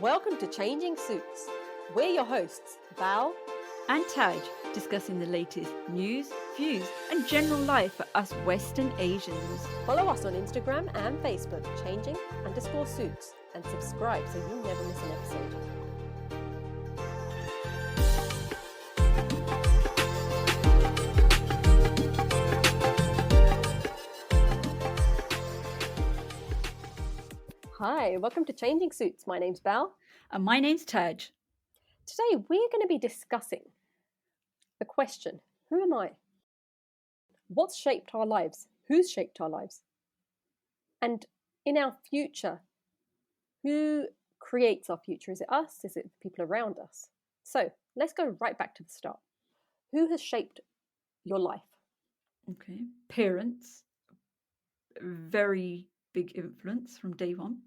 Welcome to Changing Suits. We're your hosts, Val and Taj, discussing the latest news, views, and general life for us Western Asians. Follow us on Instagram and Facebook, changing_suits, and subscribe so you never miss an episode. Hi, welcome to Changing Suits. My name's Val. And my name's Taj. Today we're going to be discussing the question, who am I? What's shaped our lives? Who's shaped our lives? And in our future, who creates our future? Is it us? Is it the people around us? So let's go right back to the start. Who has shaped your life? Okay. Parents, very big influence from day one.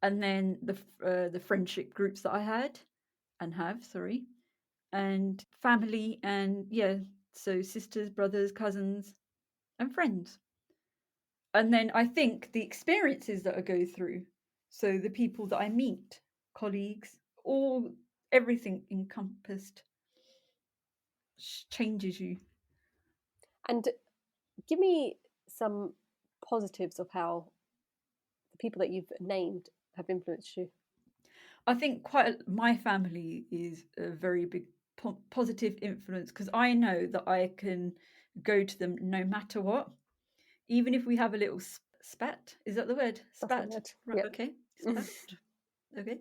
And then the friendship groups that I had and have, and family and so sisters, brothers, cousins, and friends. And then I think the experiences that I go through, so the people that I meet, colleagues, everything encompassed changes you. And give me some positives of how the people that you've named have influenced you. I think my family is a very big positive influence because I know that I can go to them no matter what, even if we have a little spat. Is that the word? Spat. Right. Yep. Okay. Spat. Okay.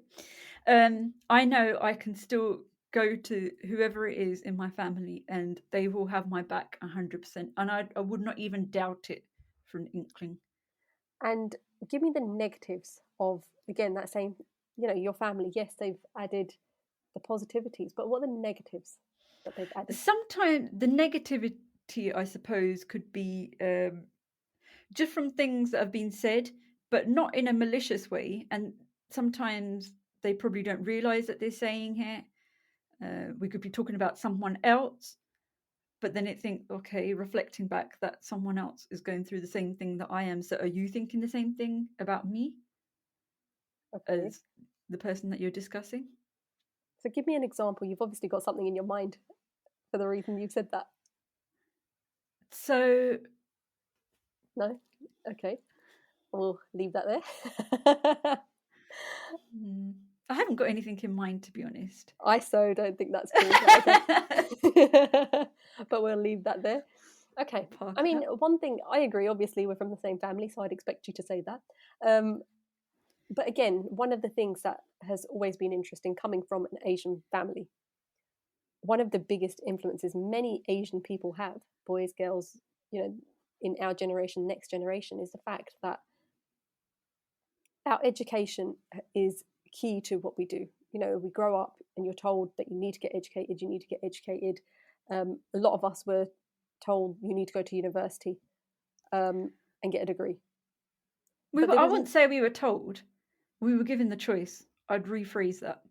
I know I can still go to whoever it is in my family, and they will have my back 100%, and I would not even doubt it for an inkling. And give me the negatives of, again, that same, your family. Yes, they've added the positivities, but what are the negatives that they've added? Sometimes the negativity, I suppose, could be just from things that have been said, but not in a malicious way. And sometimes they probably don't realise that they're saying it. We could be talking about someone else, but then reflecting back that someone else is going through the same thing that I am. So are you thinking the same thing about me as the person that you're discussing? So give me an example. You've obviously got something in your mind for the reason you've said that. So... No? Okay. We'll leave that there. I haven't got anything in mind, to be honest. I don't think that's true. But we'll leave that there. Okay. I mean, one thing, I agree, obviously we're from the same family, so I'd expect you to say that. But again, one of the things that has always been interesting coming from an Asian family, one of the biggest influences many Asian people have, boys, girls, in our generation, next generation, is the fact that our education is key to what we do. We grow up and you're told that you need to get educated. A lot of us were told you need to go to university and get a degree. I wouldn't say we were told. We were given the choice. I'd rephrase that.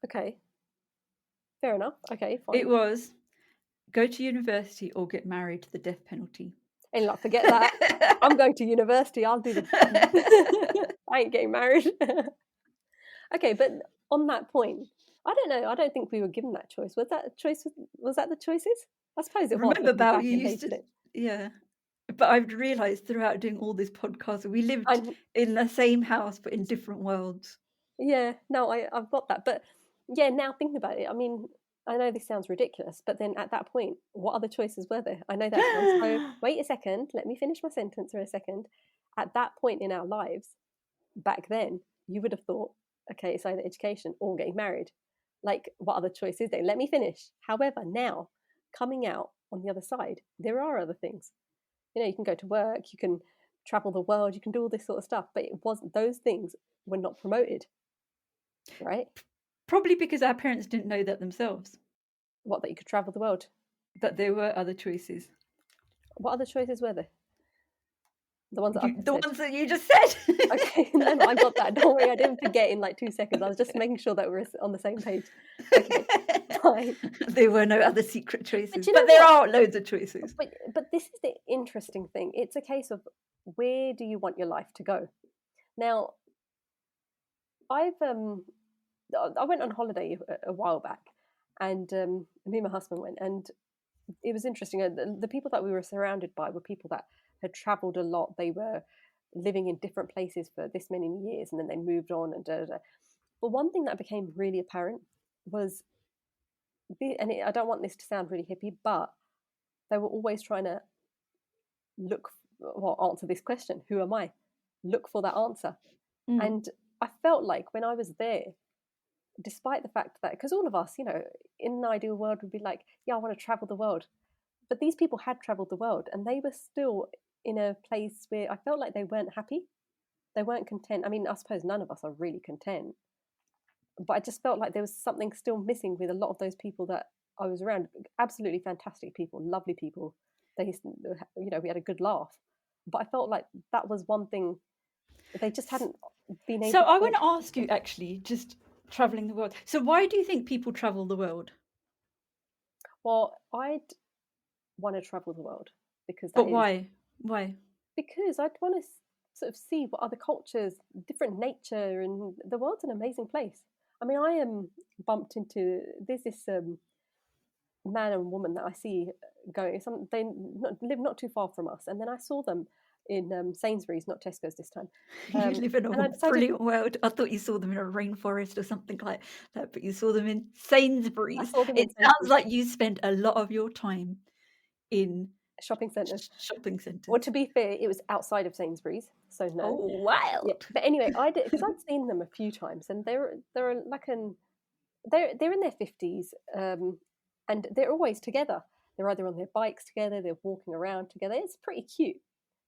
Okay. Fair enough. Okay, fine. It was go to university or get married to the death penalty. And forget that. I'm going to university. I'll do I ain't getting married. Okay, but on that point, I don't know. I don't think we were given that choice. Was that the choices? I suppose it was. Remember about you used to, yeah. But I've realised throughout doing all this podcast, we lived in the same house but in different worlds. Yeah, no, I've got that. But yeah, now thinking about it, I mean, I know this sounds ridiculous, but then at that point, what other choices were there? I know that sounds so... Wait a second, let me finish my sentence for a second. At that point in our lives, back then, you would have thought, okay, it's either education or getting married. What other choice is there? Let me finish. However, now, coming out on the other side, there are other things. You can go to work, you can travel the world, you can do all this sort of stuff, but those things were not promoted, right? Probably because our parents didn't know that themselves. What, that you could travel the world? That there were other choices. What other choices were there? The ones that ones that you just said. Okay, no, I got that. Don't worry, I didn't forget in 2 seconds. I was just making sure that we're on the same page. Okay, fine. There were no other secret choices, but there are loads of choices. But this is the interesting thing. It's a case of where do you want your life to go? Now, I went on holiday a while back, and me and my husband went, and it was interesting. The people that we were surrounded by were people that had travelled a lot. They were living in different places for this many years, and then they moved on and da, da, da. But one thing that became really apparent was, I don't want this to sound really hippie, but they were always trying to answer this question: who am I? Look for that answer. And I felt like when I was there, despite the fact that, because all of us, in an ideal world would be like, yeah, I want to travel the world. But these people had traveled the world, and they were still in a place where I felt like they weren't happy. They weren't content. I mean, I suppose none of us are really content, but I just felt like there was something still missing with a lot of those people that I was around. Absolutely fantastic people, lovely people. They, we had a good laugh, but I felt like that was one thing they just hadn't been able. So I want to ask you, actually, just traveling the world. So why do you think people travel the world? Well, I'd want to travel the world because. But why? Why? Because I'd want to sort of see what other cultures, different nature, and the world's an amazing place. I mean, I am bumped into there's this man and woman that I see going. They live not too far from us, and then I saw them in Sainsbury's, not Tesco's this time. You live in a brilliant world. I thought you saw them in a rainforest or something like that, but you saw them in Sainsbury's. It sounds like you spent a lot of your time in shopping centres. Shopping centres. Well, to be fair, it was outside of Sainsbury's, so no. Oh, wild! Yeah. But anyway, I did because I'd seen them a few times, and they're like they're in their 50s, and they're always together. They're either on their bikes together, they're walking around together. It's pretty cute,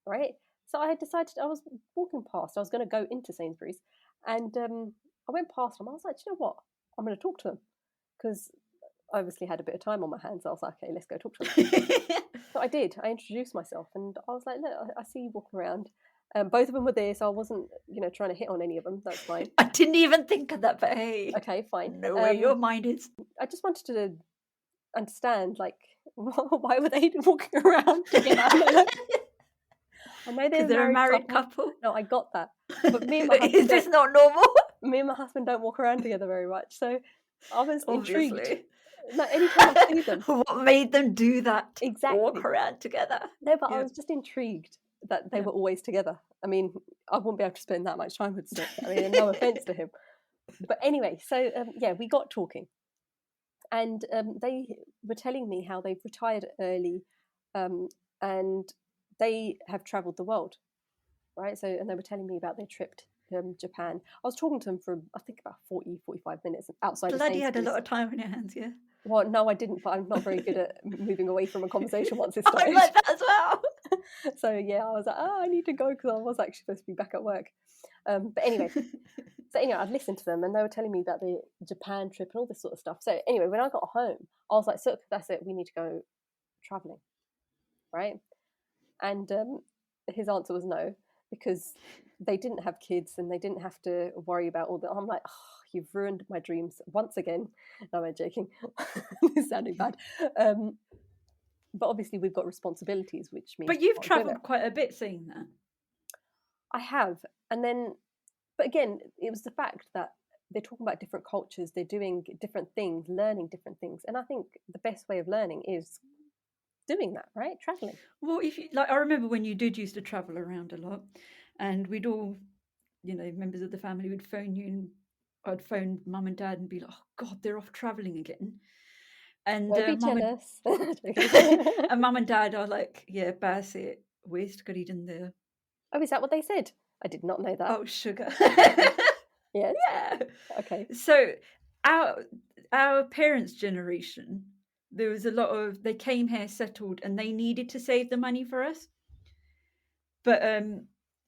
right? So I had decided, I was walking past, I was going to go into Sainsbury's, and I went past them. I was like, you know what? I'm going to talk to them because I obviously had a bit of time on my hands. So I was like, okay, let's go talk to them. So I did. I introduced myself, and I was like, look, I see you walking around. Both of them were there, so I wasn't, trying to hit on any of them. That's fine. I didn't even think of that, but hey. Okay, fine. Know where your mind is. I just wanted to understand, like, why were they walking around together? I know they're a married couple. No, I got that. But me and my husband is this not normal? Me and my husband don't walk around together very much, so I was Obviously. Intrigued. Like, anytime I see them, what made them do that? Exactly. Walk around together. No, but I was just intrigued that they were always together. I mean, I wouldn't be able to spend that much time with Stick. I mean, no offense to him, but anyway. So we got talking, and they were telling me how they've retired early, and they have travelled the world, right? So, and they were telling me about their trip to Japan. I was talking to them for, I think, about 40-45 minutes outside. Bloody, you had a lot of time on your hands, yeah. Well, no, I didn't, but I'm not very good at moving away from a conversation once it's started. I'm like that as well. So, yeah, I was like, I need to go because I was actually supposed to be back at work. But anyway, I'd listened to them, and they were telling me about the Japan trip and all this sort of stuff. So anyway, when I got home, I was like, so that's it, we need to go travelling, right? And his answer was no, because they didn't have kids and they didn't have to worry about all that. I'm like, oh, you've ruined my dreams once again. No, I'm joking. It's sounding bad. But obviously we've got responsibilities, which means... But you've travelled quite a bit saying that. I have. And then, but again, it was the fact that they're talking about different cultures, they're doing different things, learning different things. And I think the best way of learning is doing that, right? Traveling. Well, if you, like, I remember when you did used to travel around a lot, and we'd all, members of the family would phone you, and I'd phone mum and dad and be like, oh God, they're off traveling again. And Don't be jealous. And mum and dad are like, yeah, pass it. Where's in there? Oh, is that what they said? I did not know that. Oh, sugar. Yes. Yeah. Okay. So our parents' generation, there was a lot of, they came here, settled, and they needed to save the money for us. But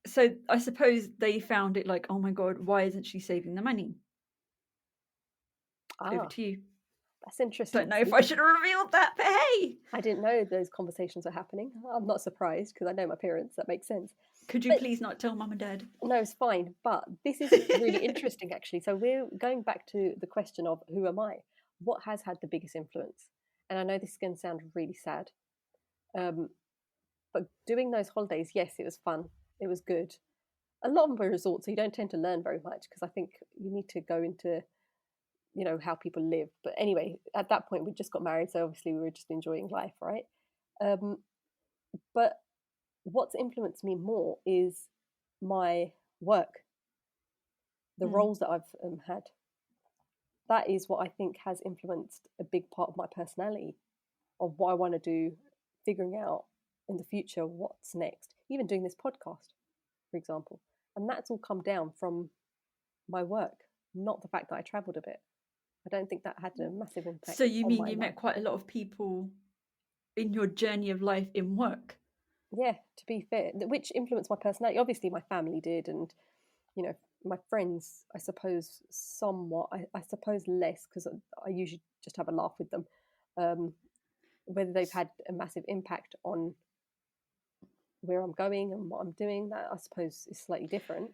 so I suppose they found it like, oh my God, why isn't she saving the money? Over to you. That's interesting. Don't know if I should have revealed that, but hey. I didn't know those conversations were happening. I'm not surprised because I know my parents. That makes sense. Could you please not tell mum and dad? No, it's fine. But this is really interesting, actually. So we're going back to the question of who am I? What has had the biggest influence? And I know this is going to sound really sad. But doing those holidays, yes, it was fun. It was good. a lot of them were resorts, so you don't tend to learn very much because I think you need to go into, how people live. But anyway, at that point, we just got married, so obviously we were just enjoying life, right? Um, but what's influenced me more is my work, the Mm. roles that I've had. That is what I think has influenced a big part of my personality, of what I want to do, figuring out in the future what's next, even doing this podcast, for example. And that's all come down from my work, not the fact that I traveled a bit. I don't think that had a massive impact So you on mean my you life. met quite a lot of people in your journey of life in work? Yeah, to be fair, which influenced my personality. Obviously, my family did, and my friends, I suppose, somewhat. I suppose less because I usually just have a laugh with them. Um, whether they've had a massive impact on where I'm going and what I'm doing, that I suppose is slightly different.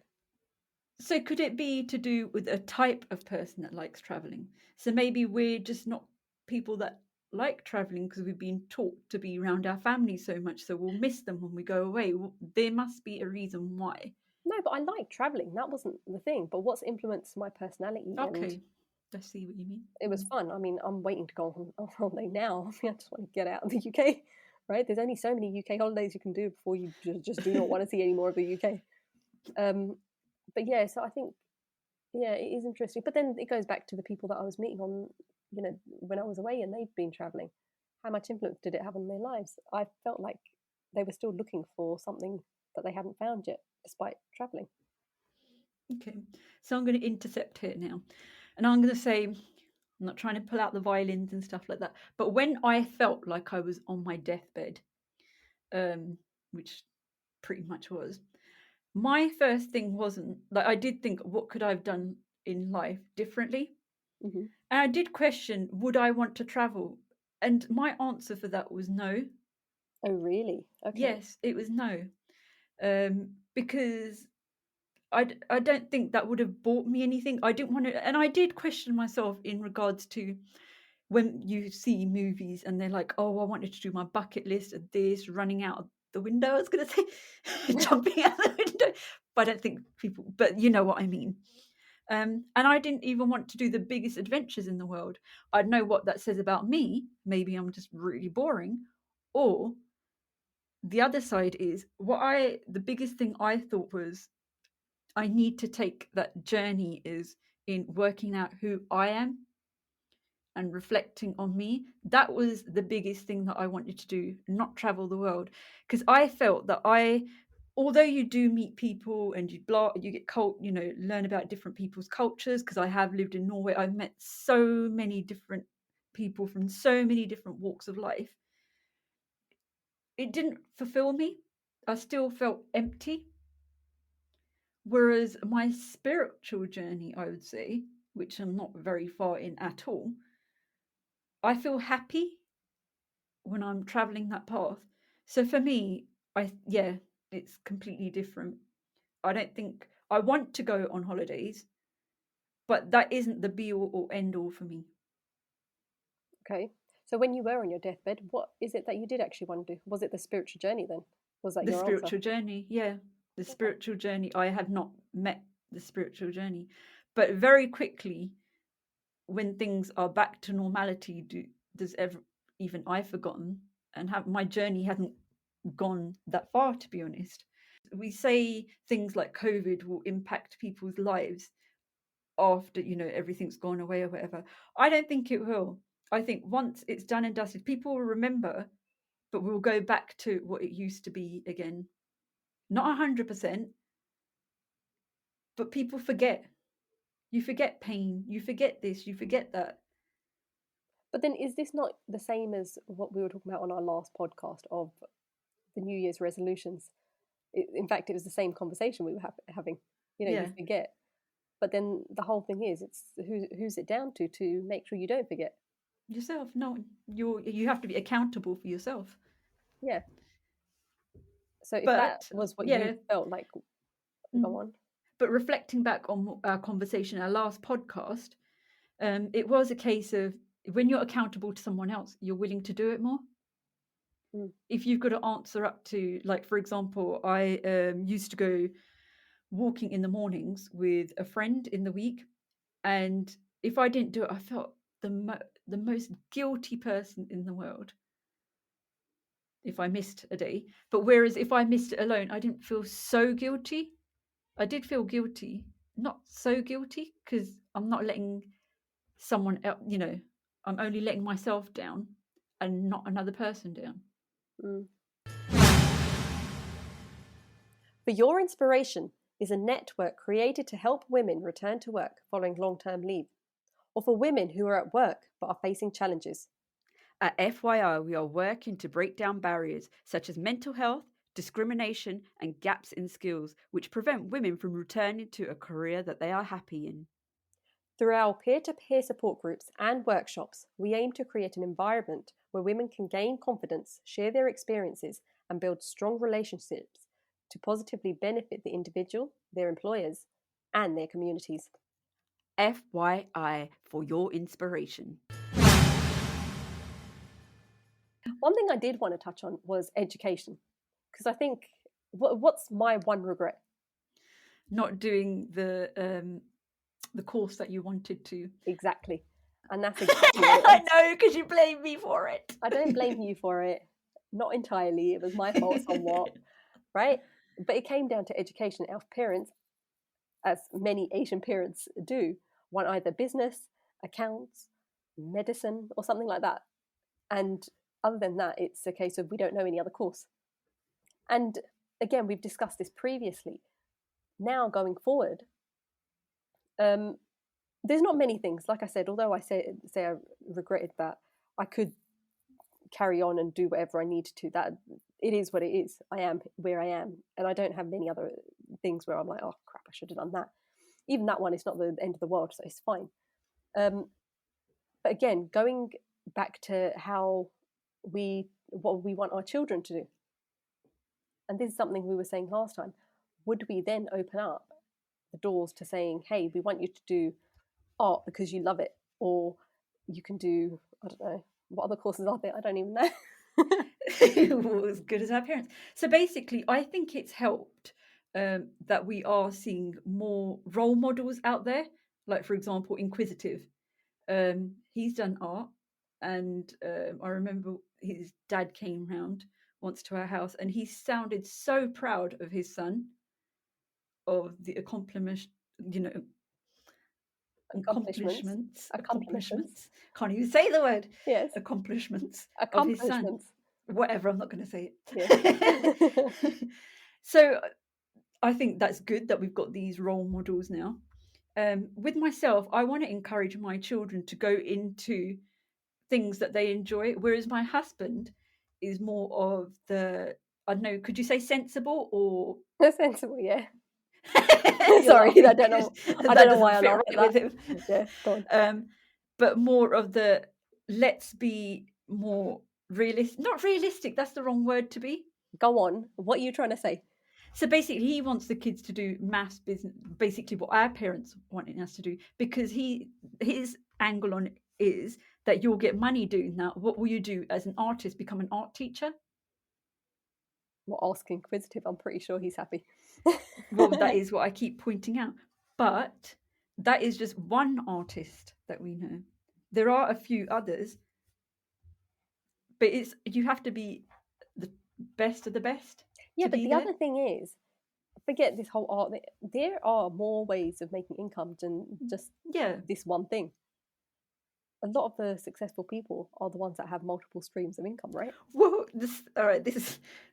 So could it be to do with a type of person that likes traveling? So maybe we're just not people that like traveling because we've been taught to be around our family so much, so we'll miss them when we go away. There must be a reason why. No, but I like traveling. That wasn't the thing. But what's influenced my personality, and Okay, I see what you mean. it was fun. I mean, I'm waiting to go on holiday now. I mean, I just want to get out of the UK, right? There's only so many UK holidays you can do before you just do not want to see any more of the UK. But yeah, so I think, yeah, it is interesting. But then it goes back to the people that I was meeting on, when I was away and they'd been traveling. How much influence did it have on their lives? I felt like they were still looking for something that they hadn't found yet, despite traveling. Okay, so I'm going to intercept here now, and I'm going to say, I'm not trying to pull out the violins and stuff like that, but when I felt like I was on my deathbed, which pretty much was, my first thing wasn't like, I did think, what could I have done in life differently? Mm-hmm. And I did question, would I want to travel? And my answer for that was no. Oh, really? Okay. Yes, it was no. Because I don't think that would have bought me anything. I didn't want to, and I did question myself in regards to when you see movies and they're like, oh, I wanted to do my bucket list of this, running out of the window. I was going to say jumping out the window, but I don't think people, but you know what I mean. And I didn't even want to do the biggest adventures in the world. I know what that says about me. Maybe I'm just really boring. Or the other side is the biggest thing I thought was, I need to take that journey is in working out who I am and reflecting on me. That was the biggest thing that I wanted to do, not travel the world. Because I felt that although you do meet people and you get learn about different people's cultures, because I have lived in Norway, I've met so many different people from so many different walks of life. It didn't fulfill me. I still felt empty. Whereas my spiritual journey, I would say, which I'm not very far in at all, I feel happy when I'm traveling that path. So for me, it's completely different. I don't think I want to go on holidays, but that isn't the be all or end all for me. Okay. So when you were on your deathbed, what is it that you did actually want to do? Was it the spiritual journey then? Was that The your answer? spiritual journey, yeah. The spiritual journey. I have not met the spiritual journey. But very quickly, when things are back to normality, even I've forgotten, and my journey hasn't gone that far, to be honest. We say things like COVID will impact people's lives after everything's gone away or whatever. I don't think it will. I think once it's done and dusted, people will remember, but we'll go back to what it used to be again. Not 100%, but people forget. You forget pain, you forget this, you forget that. But then is this not the same as what we were talking about on our last podcast of the New Year's resolutions? In fact, it was the same conversation we were having. Yeah. You forget. But then the whole thing is, it's who's it down to make sure you don't forget? Yourself. No, you have to be accountable for yourself. Yeah. So if that was what you felt like, go on. But reflecting back on our conversation, our last podcast, it was a case of, when you're accountable to someone else, you're willing to do it more. If you've got to answer up to, like, for example, I used to go walking in the mornings with a friend in the week, and if I didn't do it, I felt the most guilty person in the world if I missed a day. But whereas if I missed it alone, I didn't feel so guilty. I did feel guilty, not so guilty, because I'm not letting someone else, I'm only letting myself down and not another person down. For Your Inspiration is a network created to help women return to work following long-term leave, or for women who are at work but are facing challenges. At FYI, we are working to break down barriers such as mental health, discrimination, and gaps in skills, which prevent women from returning to a career that they are happy in. Through our peer-to-peer support groups and workshops, we aim to create an environment where women can gain confidence, share their experiences, and build strong relationships to positively benefit the individual, their employers, and their communities. FYI, for your inspiration. One thing I did want to touch on was education, because I think, what's my one regret? Not doing the course that you wanted to. Exactly. And that's exactly what it I know, because you blame me for it. I don't blame you for it. Not entirely. It was my fault somewhat, right? But it came down to education. Our parents, as many Asian parents do, want either business, accounts, medicine, or something like that. And other than that, it's a case of we don't know any other course. And again, we've discussed this previously. Now going forward, there's not many things. Like I said, although I say I regretted that, I could carry on and do whatever I need to. That it is what it is. I am where I am, and I don't have many other things where I'm like, oh crap, I should have done that. Even that one is not the end of the world, so it's fine. But again, going back to what we want our children to do, and this is something we were saying last time. Would we then open up the doors to saying, hey, we want you to do art because you love it, or you can do, I don't know, what other courses are there? I don't even know. As good as our parents. So basically, I think it's helped that we are seeing more role models out there. Like, for example, Inquisitive. He's done art, and I remember his dad came round once to our house, and he sounded so proud of his son, of the accomplishments. Can't even say the word. Yes. Accomplishments of his son. Whatever, I'm not going to say it. Yeah. So I think that's good that we've got these role models now. With myself, I want to encourage my children to go into things that they enjoy, whereas my husband is more of the, I don't know, could you say sensible or sensible? Yeah. Sorry, I don't know why I laughed at that. Yeah, go on. But more of the, let's be more realistic. Not realistic, that's the wrong word to be. Go on. What are you trying to say? So basically, he wants the kids to do maths, business, basically what our parents wanted us to do, because his angle on it is that you'll get money doing that. What will you do as an artist? Become an art teacher? Well, ask Inquisitive. I'm pretty sure he's happy. Well, that is what I keep pointing out. But that is just one artist that we know. There are a few others, but you have to be the best of the best. Yeah, but the other thing is, forget this whole art. There are more ways of making income than just this one thing. A lot of the successful people are the ones that have multiple streams of income, right? Well, this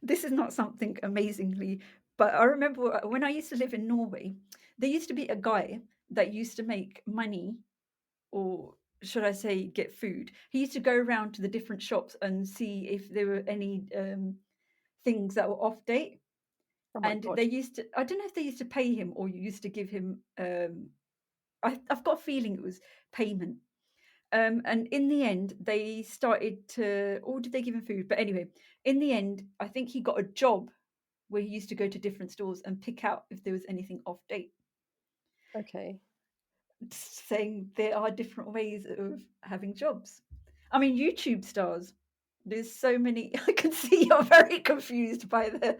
is not something amazingly, but I remember when I used to live in Norway, there used to be a guy that used to make money, or should I say get food. He used to go around to the different shops and see if there were any things that were off date. Oh and God. They used to, I don't know if they used to pay him or you used to give him, I've got a feeling it was payment. And in the end, they started to, or did they give him food? But anyway, in the end, I think he got a job where he used to go to different stores and pick out if there was anything off date. Okay. Saying there are different ways of having jobs. I mean, YouTube stars, there's so many. I can see you're very confused by the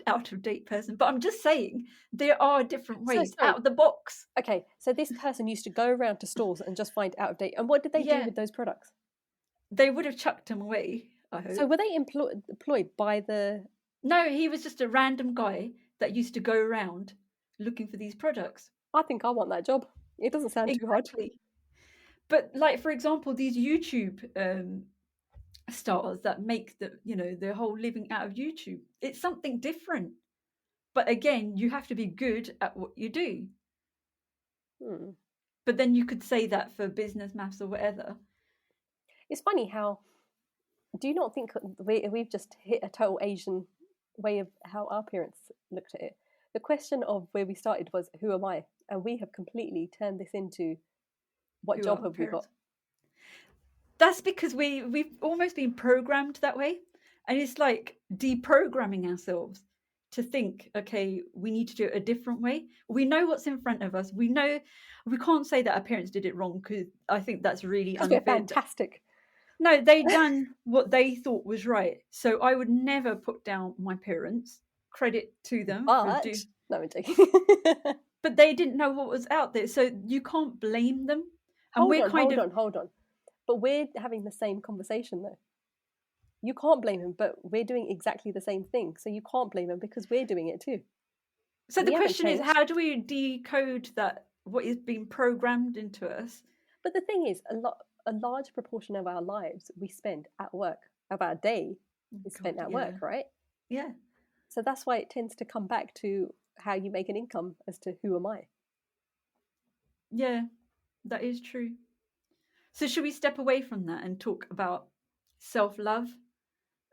out of date person, but I'm just saying there are different ways sorry. out of the box. Okay, so this person used to go around to stores and just find out of date. And what did they do Yeah. with those products? They would have chucked them away, I hope. So were they employed by the... No, he was just a random guy that used to go around looking for these products. I think I want that job. It doesn't sound too hard. But like, for example, these YouTube stars that make their whole living out of YouTube, it's something different. But again, you have to be good at what you do. But then you could say that for business, maths, or whatever. It's funny how, do you not think we've just hit a total Asian way of how our parents looked at it? The question of where we started was, who am I? And we have completely turned this into, what job have we got? That's because we've almost been programmed that way. And it's like deprogramming ourselves to think, okay, we need to do it a different way. We know what's in front of us. We know we can't say that our parents did it wrong, because I think that's really unfair. Fantastic. No, they done what they thought was right. So I would never put down my parents. Credit to them. No, I'm taking. But they didn't know what was out there, so you can't blame them. And hold on. But we're having the same conversation though. You can't blame him, but we're doing exactly the same thing. So you can't blame him because we're doing it too. So the question is, how do we decode that, what is being programmed into us? But the thing is, a large proportion of our lives we spend at work. Of our day is spent at work, right? Yeah. So that's why it tends to come back to how you make an income as to who am I. Yeah, that is true. So should we step away from that and talk about self-love?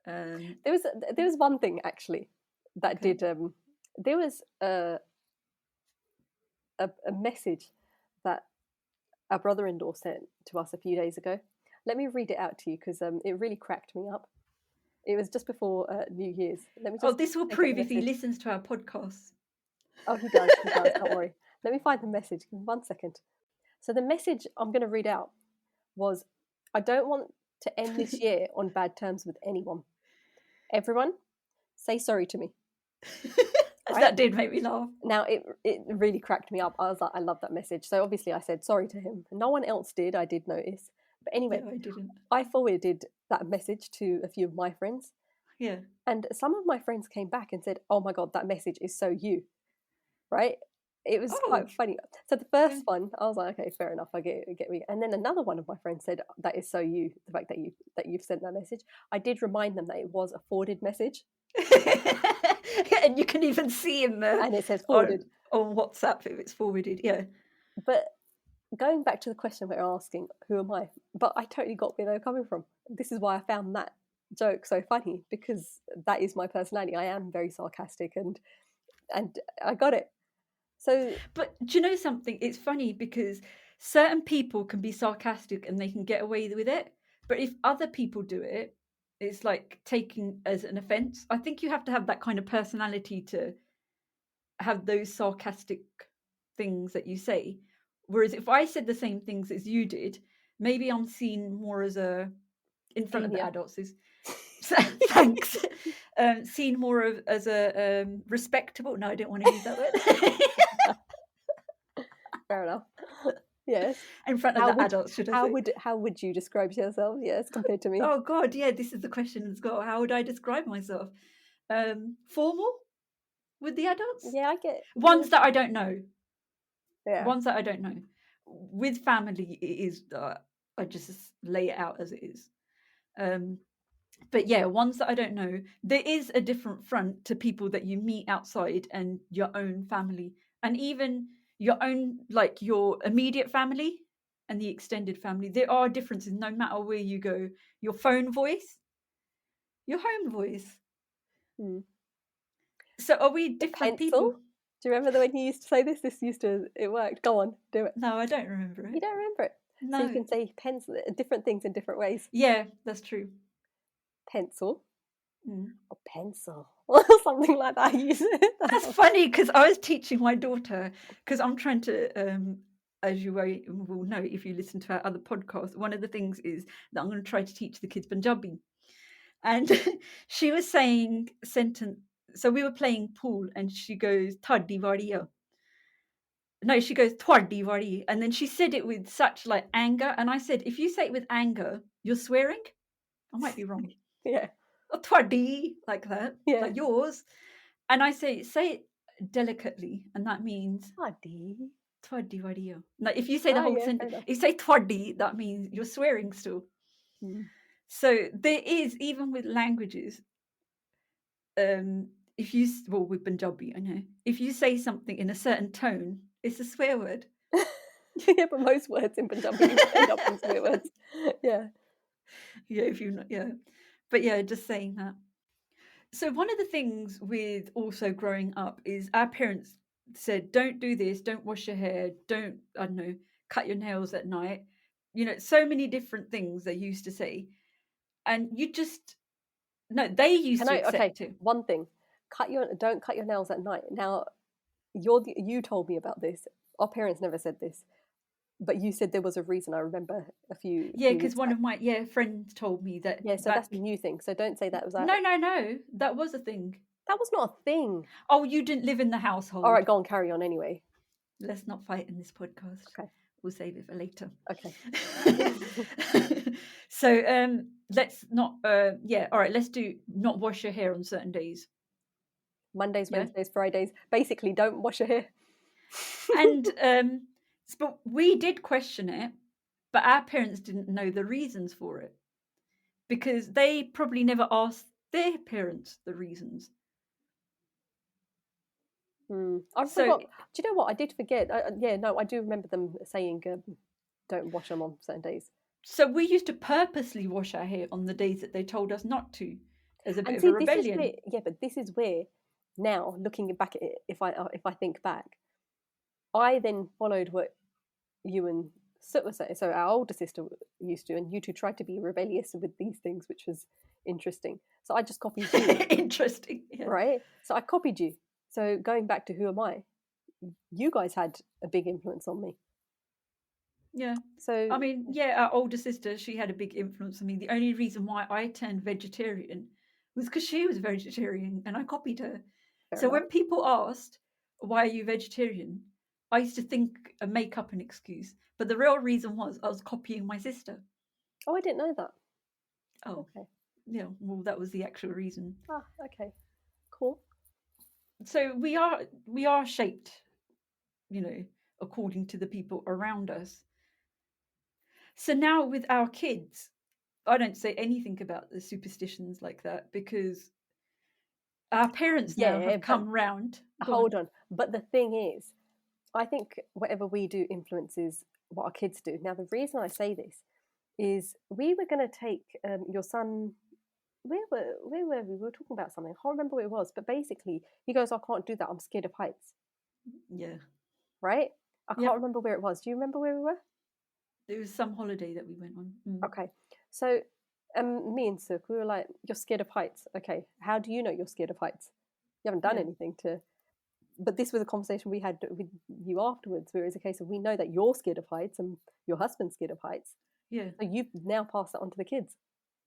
There was one thing actually that did. There was a message that our brother-in-law sent to us a few days ago. Let me read it out to you because it really cracked me up. It was just before New Year's. This will prove if he listens to our podcast. Oh, he does. Don't worry. Let me find the message. Give me 1 second. So the message I'm going to read out was, I don't want to end this year on bad terms with anyone. Everyone, say sorry to me. Right? That did make me laugh. Now, it really cracked me up. I was like, I love that message. So obviously I said sorry to him. No one else did. I did notice. But anyway, no, I didn't. I forwarded that message to a few of my friends. Yeah. And some of my friends came back and said, oh my God, that message is so you. Right? It was quite funny. So the first one, I was like, okay, fair enough, I get me. And then another one of my friends said, that is so you, the fact that you've sent that message. I did remind them that it was a forwarded message. And you can even see in there. And it says forwarded. On WhatsApp if it's forwarded, yeah. But going back to the question we're asking, who am I? But I totally got where they were coming from. This is why I found that joke so funny, because that is my personality. I am very sarcastic and I got it. So, but do you know something? It's funny because certain people can be sarcastic and they can get away with it. But if other people do it, it's like taking as an offense. I think you have to have that kind of personality to have those sarcastic things that you say. Whereas if I said the same things as you did, maybe I'm seen more as in front of the adults is thanks. Seen more as a respectable. No, I don't want to use that word. Fair enough. Yes. In front of the adults, should I say? How would you describe yourself? Yes, compared to me. Oh God, yeah. This is the question as well. How would I describe myself? Formal with the adults. Yeah, I get ones that I don't know. Yeah. Ones that I don't know. With family, it is. I just lay it out as it is. But yeah, ones that I don't know. There is a different front to people that you meet outside and your own family, and even your own, like your immediate family and the extended family. There are differences no matter where you go. Your phone voice, your home voice. So are we different people? Do you remember when you used to say this? It worked. Go on, do it. No, I don't remember it. You don't remember it? No. So you can say pencil, different things in different ways. Yeah, that's true. Pencil. Or pencil. Or something like that. That's funny because I was teaching my daughter, because I'm trying to, as you will know if you listen to our other podcasts, one of the things is that I'm going to try to teach the kids Punjabi. And she was saying so we were playing pool, and she goes, "Thadi wadiya." No, she goes, "Thadi wadi," and then she said it with such like anger, and I said, "If you say it with anger, you're swearing." I might be wrong. Yeah. "Oh, thadi," like that, Yeah. like yours, and I say it delicately, and that means Thadi. "Thadi wadiya." Like if you say the whole Yeah, fair sentence, enough. if you say "thadi," that means you're swearing still. Mm. So there is, even with languages, if you with Punjabi, I know, if you say something in a certain tone, it's a swear word. Yeah, but most words in Punjabi end up in swear words. Yeah. Yeah, if you not, yeah, but yeah, just saying that. So one of the things with also growing up is our parents said, "Don't do this, don't wash your hair, don't, I don't know, cut your nails at night." So many different things they used to say, and you just no, they used to Okay, accept it. one thing. Don't cut your nails at night. Now, you told me about this. Our parents never said this, but you said there was a reason. I remember a few Yeah, because weeks one back. of my friends told me that Yeah, so that's back. a new thing. So don't say that was that. No, that was a thing. That was not a thing. Oh, you didn't live in the All household. right, go on, carry on anyway. Let's not fight in this podcast. Okay. We'll save it for later. Okay. So let's not yeah, all right, let's do not wash your hair on certain days. Mondays, Yeah. Wednesdays, Fridays. Basically, don't wash your hair. And but we did question it, but our parents didn't know the reasons for it, because they probably never asked their parents the reasons. I So forgot. Do you know what? I did forget. Yeah, no, I do remember them saying don't wash them on certain days. So we used to purposely wash our hair on the days that they told us not to, as a bit And of see, a this is rebellion. where, yeah, but this is where now looking back at it, if I think back, I then followed what you and Sut were saying. So our older sister used to, and you two tried to be rebellious with these things, which was interesting. So I just copied you, Interesting. Yeah. right? So I copied you. So going back to who am I? You guys had a big influence on me. Yeah. So I mean, yeah, our older sister, she had a big influence on me. The only reason why I turned vegetarian was because she was vegetarian and I copied her. fair So enough. when people asked, "Why are you vegetarian?" I used to think and make up an excuse. But the real reason was I was copying my sister. Oh, I didn't know that. Oh, Okay. yeah, well, that was the actual reason. Ah, okay. Cool. So we are shaped, according to the people around us. So now with our kids, I don't say anything about the superstitions like that, because our parents now Yeah, have but come round. hold on. But the thing is, I think whatever we do influences what our kids do. Now, the reason I say this is we were going to take your son. Where were we? We were talking about something. I can't remember what it was, but basically, he goes, "I can't do that. I'm scared of heights." Yeah. Right? I can't Yep. remember where it was. Do you remember where we were? It was some holiday that we went on. Okay, so me and Suk, we were like, "You're scared of heights." Okay, how do you know you're scared of heights? You haven't done Yeah. anything to. But this was a conversation we had with you afterwards, where it's a case of we know that you're scared of heights and your husband's scared of heights. Yeah. So you've now passed that on to the kids,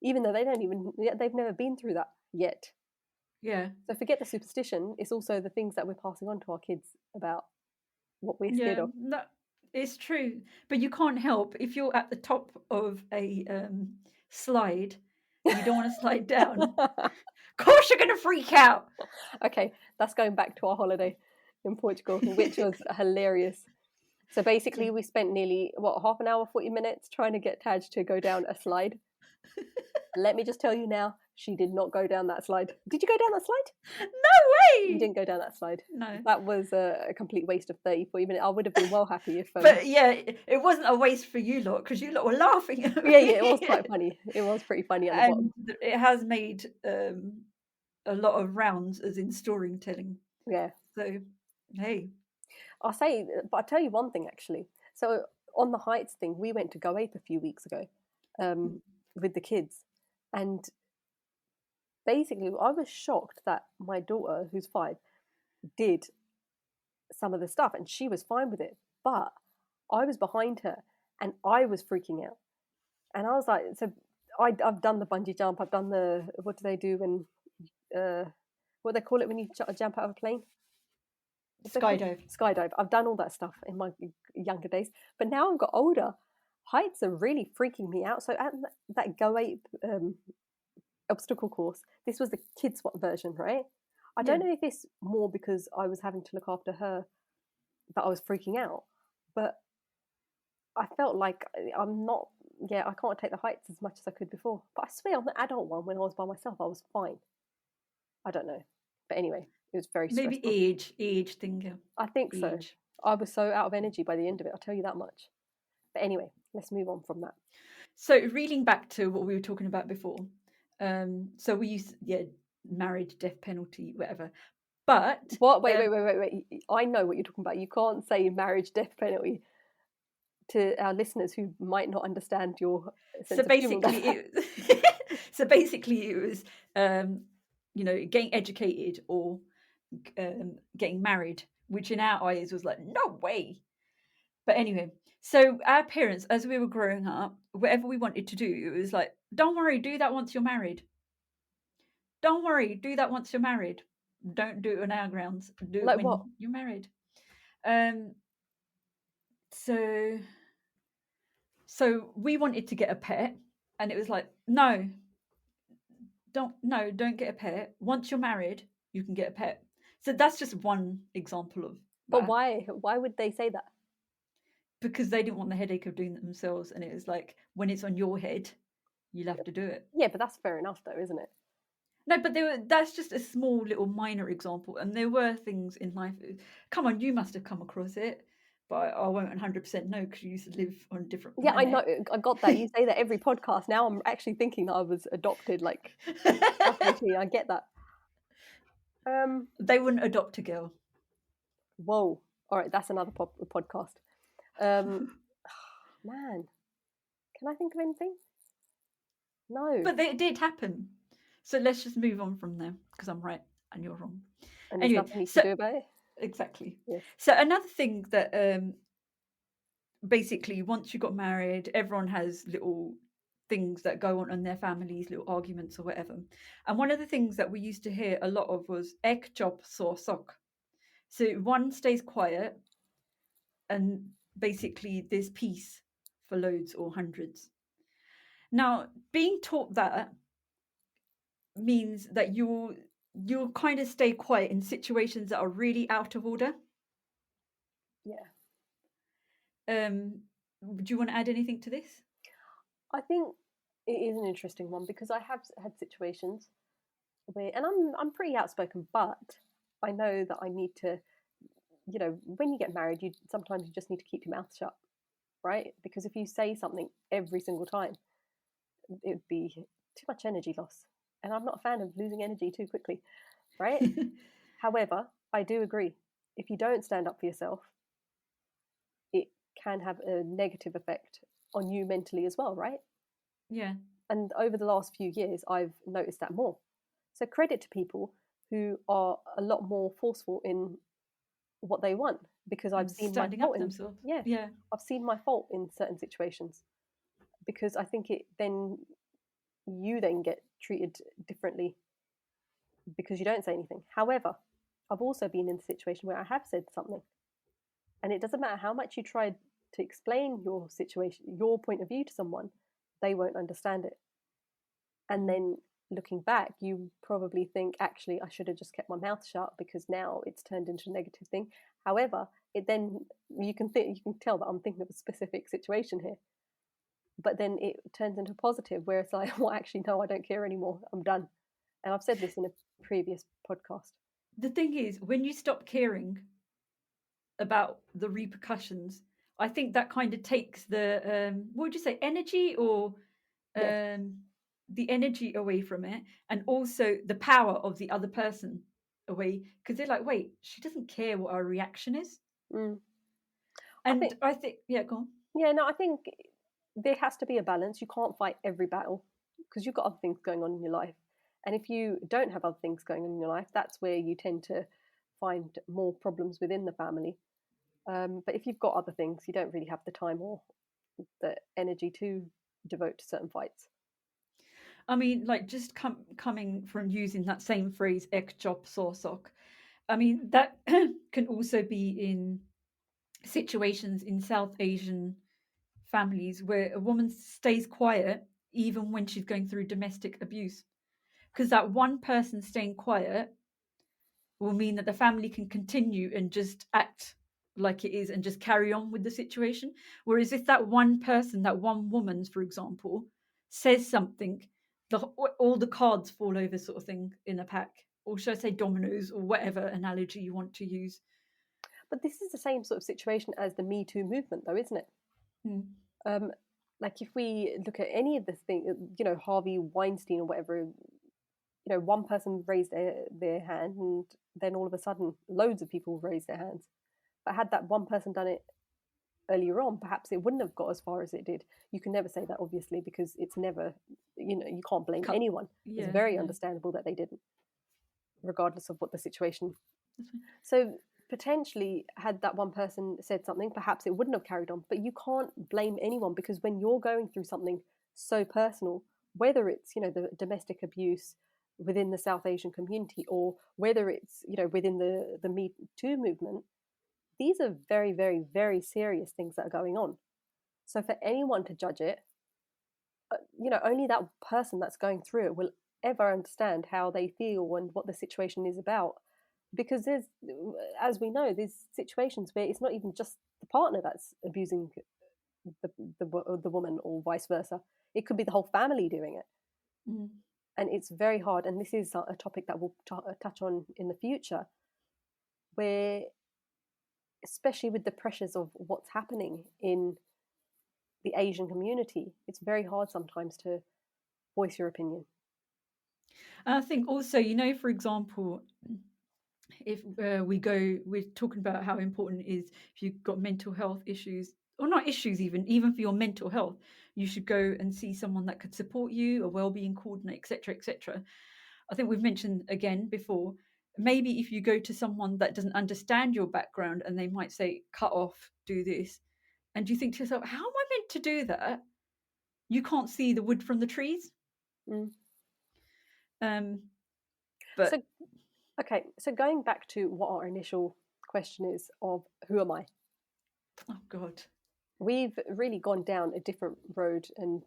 even though they've never been through that yet. Yeah. So forget the superstition. It's also the things that we're passing on to our kids about what we're scared Yeah. of. That is true. But you can't help if you're at the top of a slide and you don't want to slide down. Of course you're gonna freak out. Okay, that's going back to our holiday in Portugal, which was hilarious. So basically, we spent nearly half an hour, 40 minutes trying to get Taj to go down a slide. And let me just tell you now, she did not go down that slide. Did you go down that slide? No way. You didn't go down that slide. No. That was a complete waste of 30, 40 minutes. I would have been well happy if. But yeah, it wasn't a waste for you lot, because you lot were laughing at me. Yeah, it was quite funny. It was pretty funny at the bottom. And it has made a lot of rounds, as in storytelling. Yeah. So, hey. I'll tell you one thing actually. So on the heights thing, we went to Goape a few weeks ago with the kids. And basically, I was shocked that my daughter, who's 5, did some of the stuff and she was fine with it. But I was behind her and I was freaking out. And I was like, so I've done the bungee jump. I've done what do they do when what they call it when you jump out of a plane? Skydive. Skydive. I've done all that stuff in my younger days, but now I've got older. Heights are really freaking me out. So at that Go Ape obstacle course, this was the kids version, right? I don't know if it's more because I was having to look after her that I was freaking out, but I felt like I'm not. Yeah, I can't take the heights as much as I could before. But I swear on the adult one, when I was by myself, I was fine. I don't know, but anyway, it was very stressful. Maybe age thing. Yeah. I think so. I was so out of energy by the end of it. I'll tell you that much. But anyway, let's move on from that. So reeling back to what we were talking about before. So we used married, death penalty, whatever. But what? Wait. I know what you're talking about. You can't say marriage, death penalty to our listeners who might not understand your sense so basically it was getting educated or getting married, which in our eyes was like no way. But anyway, so our parents, as we were growing up, whatever we wanted to do, it was like, don't worry, do that once you're married. Don't worry, do that once you're married. Don't do it on our grounds. Do like it when what? you're married. So we wanted to get a pet, and it was like, no, don't get a pet. Once you're married, you can get a pet. So that's just one example of that. But why? Why would they say that? Because they didn't want the headache of doing it themselves, and it was like, when it's on your head, you'll have to do it. Yeah, but that's fair enough, though, isn't it? No, but that's just a small little minor example, and there were things in life. Come on, you must have come across it, but I won't 100% know because you used to live on a different planet. Yeah, I know. I got that. You say that every podcast. Now I'm actually thinking that I was adopted. Like, I get that. They wouldn't adopt a girl. Whoa! All right, that's another podcast. Man, can I think of anything? No. But it did happen. So let's just move on from there because I'm right and you're wrong. And there's nothing you can do about it. Exactly. Yes. So another thing that basically once you got married, everyone has little things that go on in their families, little arguments or whatever. And one of the things that we used to hear a lot of was ek chop so sok. So one stays quiet and basically there's peace for loads or hundreds. Now, being taught that means that you'll kind of stay quiet in situations that are really out of order. Yeah. Do you want to add anything to this? I think it is an interesting one because I have had situations where, and I'm pretty outspoken, but I know that I need to, when you get married, sometimes you just need to keep your mouth shut, right? Because if you say something every single time, it would be too much energy loss. And I'm not a fan of losing energy too quickly, right? However, I do agree. If you don't stand up for yourself, it can have a negative effect on you mentally as well, right? Yeah. And over the last few years, I've noticed that more. So credit to people who are a lot more forceful in what they want, because I've seen my fault in themselves. Yeah. I've seen my fault in certain situations, because I think you then get treated differently because you don't say anything. However, I've also been in a situation where I have said something, and it doesn't matter how much you try to explain your situation, your point of view to someone, they won't understand it. And then looking back, you probably think, actually, I should have just kept my mouth shut because now it's turned into a negative thing. However, you can tell that I'm thinking of a specific situation here. But then it turns into positive, where it's like, well, actually, no, I don't care anymore. I'm done. And I've said this in a previous podcast. The thing is, when you stop caring about the repercussions, I think that kind of takes the, what would you say, energy or the energy away from it, and also the power of the other person away, because they're like, wait, she doesn't care what our reaction is. And I think, go on. Yeah, no, I think there has to be a balance. You can't fight every battle because you've got other things going on in your life. And if you don't have other things going on in your life, that's where you tend to find more problems within the family. But if you've got other things, you don't really have the time or the energy to devote to certain fights. I mean, like just coming from using that same phrase, ek chop sok. I mean, that can also be in situations in South Asian families where a woman stays quiet even when she's going through domestic abuse. Because that one person staying quiet will mean that the family can continue and just act like it is and just carry on with the situation. Whereas if that one person, that one woman, for example, says something, all the cards fall over, sort of thing, in a pack. Or should I say dominoes, or whatever analogy you want to use. But this is the same sort of situation as the Me Too movement, though, isn't it? Hmm. Like if we look at any of the things, Harvey Weinstein or whatever, one person raised their hand, and then all of a sudden, loads of people raised their hands. But had that one person done it earlier on, perhaps it wouldn't have got as far as it did. You can never say that, obviously, because it's never, you can't blame anyone. Yeah, it's very yeah. understandable that they didn't, regardless of what the situation. That's fine. So potentially, had that one person said something, perhaps it wouldn't have carried on. But you can't blame anyone, because when you're going through something so personal, whether it's the domestic abuse within the South Asian community, or whether it's within the Me Too movement, these are very, very, very serious things that are going on. So for anyone to judge it, only that person that's going through it will ever understand how they feel and what the situation is about. Because there's, as we know, there's situations where it's not even just the partner that's abusing the woman, or vice versa. It could be the whole family doing it. Mm. And it's very hard. And this is a topic that we'll touch on in the future, where, especially with the pressures of what's happening in the Asian community, it's very hard sometimes to voice your opinion. I think also, for example, if we're talking about how important it is if you've got mental health issues, or not issues, even for your mental health, you should go and see someone that could support you, a well-being coordinator, etc., etc. I think we've mentioned again before, maybe if you go to someone that doesn't understand your background and they might say, cut off, do this, and you think to yourself, how am I meant to do that? You can't see the wood from the trees. But so going back to what our initial question is of who am I? Oh God. We've really gone down a different road, and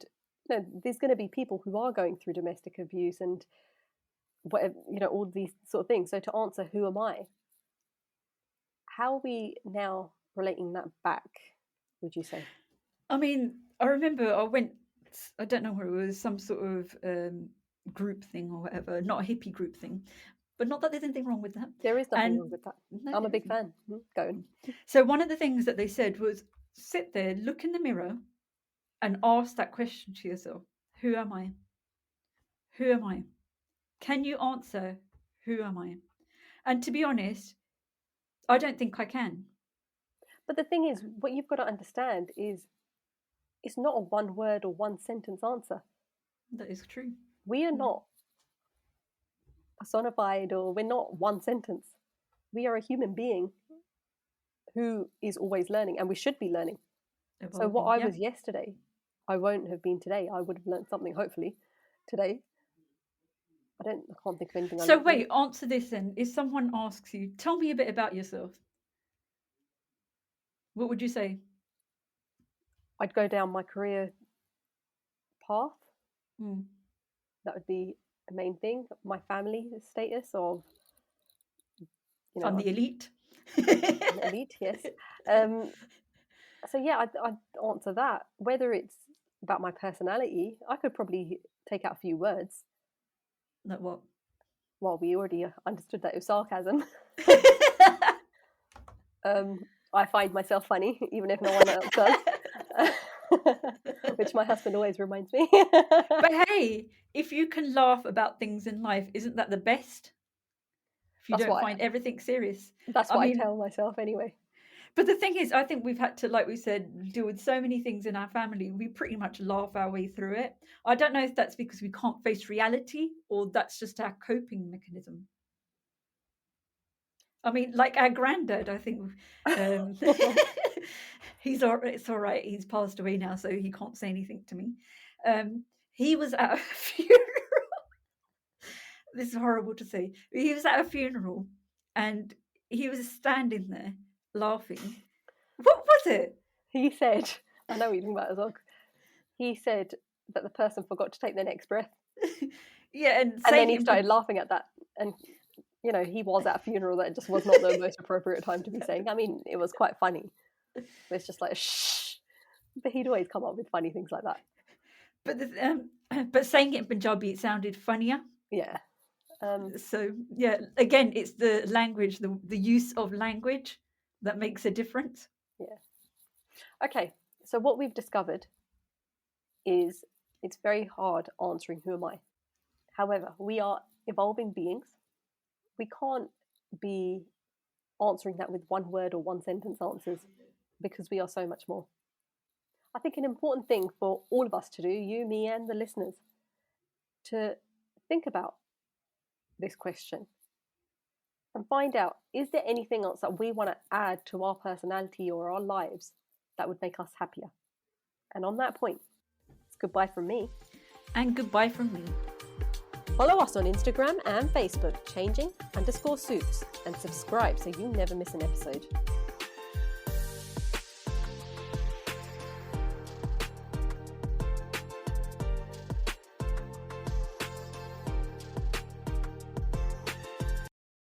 there's going to be people who are going through domestic abuse and whatever, all these sort of things. So to answer who am I, how are we now relating that back, would you say? I mean, I remember I don't know where it was, some sort of group thing or whatever, not a hippie group thing, but not that there's anything wrong with that. There is nothing wrong with that. No, I'm a big fan. Go on. So one of the things that they said was, sit there, look in the mirror, and ask that question to yourself: who am I? Who am I? Can you answer who am I? And to be honest, I don't think I can. But the thing is, what you've got to understand is, it's not a one word or one sentence answer. That is true. We are not personified, or we're not one sentence. We are a human being who is always learning, and we should be learning. Evolving, so what I was yesterday, I won't have been today. I would have learned something, hopefully, today. I can't think of anything. So wait, answer this then. If someone asks you, tell me a bit about yourself, what would you say? I'd go down my career path. That would be the main thing. My family status of, I'm the elite. Elite, yes. So yeah, I'd answer that. Whether it's about my personality, I could probably take out a few words. Like what? Well, we already understood that it was sarcasm. I find myself funny, even if no one else does. Which my husband always reminds me. But hey, if you can laugh about things in life, isn't that the best? If you don't find everything serious. That's what I tell myself anyway. But the thing is, I think we've had to, like we said, deal with so many things in our family. We pretty much laugh our way through it. I don't know if that's because we can't face reality, or that's just our coping mechanism. I mean, like our granddad, I think it's all right. He's passed away now, so he can't say anything to me. He was at a funeral. this is horrible to say. He was at a funeral and he was standing there laughing. What was it? He said, I know what you're talking about as well. He said that the person forgot to take their next breath. Yeah, and then he started laughing at that. And, you know, he was at a funeral that just was not the most appropriate time to be saying. I mean, it was quite funny. But it's just like, shh. But he'd always come up with funny things like that. But saying it in Punjabi, it sounded funnier. Yeah. So, yeah, again, it's the language, the use of language that makes a difference. Yeah. Okay, so what we've discovered is it's very hard answering who am I. However, we are evolving beings. We can't be answering that with one word or one sentence answers because we are so much more. I think an important thing for all of us to do, you, me, and the listeners, to think about this question and find out, is there anything else that we want to add to our personality or our lives that would make us happier? And on that point, it's goodbye from me. And goodbye from me. Follow us on Instagram and Facebook, changing_suits, and subscribe so you never miss an episode.